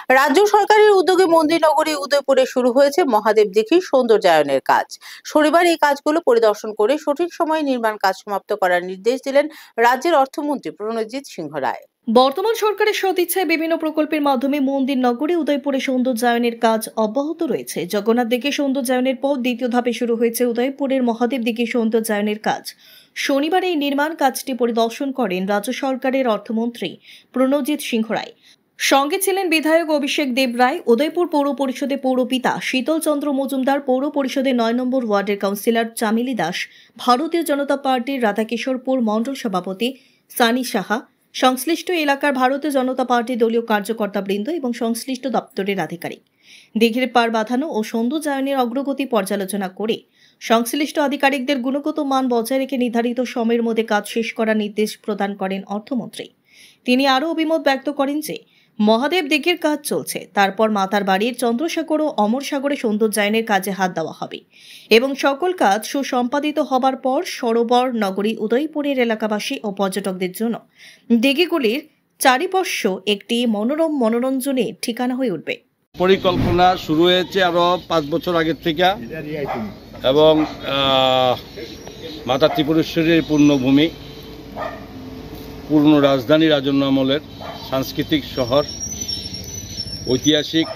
রাজ্য সরকারের উদ্যোগে মন্দিরনগরী উদয়পুরে শুরু হয়েছে মহাদেব দিঘির সৌন্দর্যায়নের কাজ। শনিবার এই কাজগুলো পরিদর্শন করে সঠিক সময়ে নির্মাণ কাজ সমাপ্ত করার নির্দেশ দিলেন রাজ্যের অর্থমন্ত্রী প্রণজিৎ সিংহ রায়। বর্তমান সরকারের সদিচ্ছায় বিভিন্ন প্রকল্পের মাধ্যমে মন্দির নগরী উদয়পুরে সৌন্দর্যায়নের কাজ অব্যাহত রয়েছে। জগন্নাথ দিঘির সৌন্দর্যায়নের পর দ্বিতীয় ধাপে শুরু হয়েছে উদয়পুরের মহাদেব দিঘির সৌন্দর্যায়নের কাজ। শনিবার এই নির্মাণ কাজটি পরিদর্শন করেন রাজ্য সরকারের অর্থমন্ত্রী প্রণজিৎ সিংহ রায়। সঙ্গে ছিলেন বিধায়ক অভিষেক দেব রায়, উদয়পুর পৌর পরিষদের পৌরপিতা শীতল চন্দ্র মজুমদার, পৌর পরিষদের ৯ নম্বর ওয়ার্ডের কাউন্সিলর চামেলি দাস, ভারতীয় জনতা পার্টির রাধাকিশোরপুর মণ্ডল সভাপতি সানি সাহা, সংশ্লিষ্ট এলাকার ভারতীয় জনতা পার্টির দলীয় কার্যকর্তাবৃন্দ এবং সংশ্লিষ্ট দপ্তরের আধিকারিক। দিঘির পার বাঁধানো ও সৌন্দর্যায়নের অগ্রগতি পর্যালোচনা করে সংশ্লিষ্ট আধিকারিকদের গুণগত মান বজায় রেখে নির্ধারিত সময়ের মধ্যে কাজ শেষ করার নির্দেশ প্রদান করেন অর্থমন্ত্রী। তিনি আরও অভিমত ব্যক্ত করেন যে মহাদেব দিঘির কাজ চলছে, তারপর মাতার বাড়ির চন্দ্রসাগর ও অমর সাগরে সৌন্দর্যায়নের কাজে হাত দেওয়া হবে এবং সকল কাজ সুসম্পাদিত হবার পর সরোবর নগরী উদয়পুরের এলাকাবাসী ও পর্যটকদের জন্য দিঘিগুলির চারিপার্শ্ব একটি মনোরম মনোরঞ্জনের ঠিকানা হয়ে উঠবে। পরিকল্পনা শুরু হয়েছে আরো 5 বছর আগের থেকে এবং মাতা ত্রিপুরেশ্বরীর পূর্ণভূমি, পূর্ণ রাজধানী রাজন্য আমলের সাংস্কৃতিক শহর, ঐতিহাসিক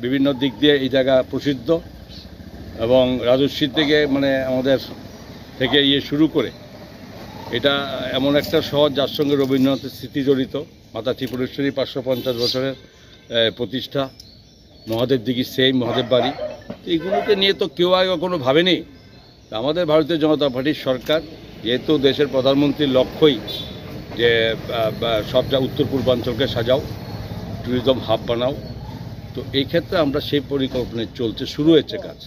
বিভিন্ন দিক দিয়ে এই জায়গা প্রসিদ্ধ এবং রাজস্বী থেকে আমাদের থেকে শুরু করে এটা এমন একটা শহর যার সঙ্গে রবীন্দ্রনাথের স্মৃতি জড়িত। মাতা ত্রিপুরেশ্বরী 550 বছরের প্রতিষ্ঠা, মহাদেব দিঘি সেই মহাদেব বাড়ি, এইগুলোকে নিয়ে তো কেউ আগে কখনো ভাবেনি। আমাদের ভারতীয় জনতা পার্টির সরকার, যেহেতু দেশের প্রধানমন্ত্রীর লক্ষ্যই যে সব উত্তর পূর্বাঞ্চলকে সাজাও, ট্যুরিজম হাব বানাও, তো এই ক্ষেত্রে আমরা সেই পরিকল্পনায় চলছে, শুরু হয়েছে কাজ।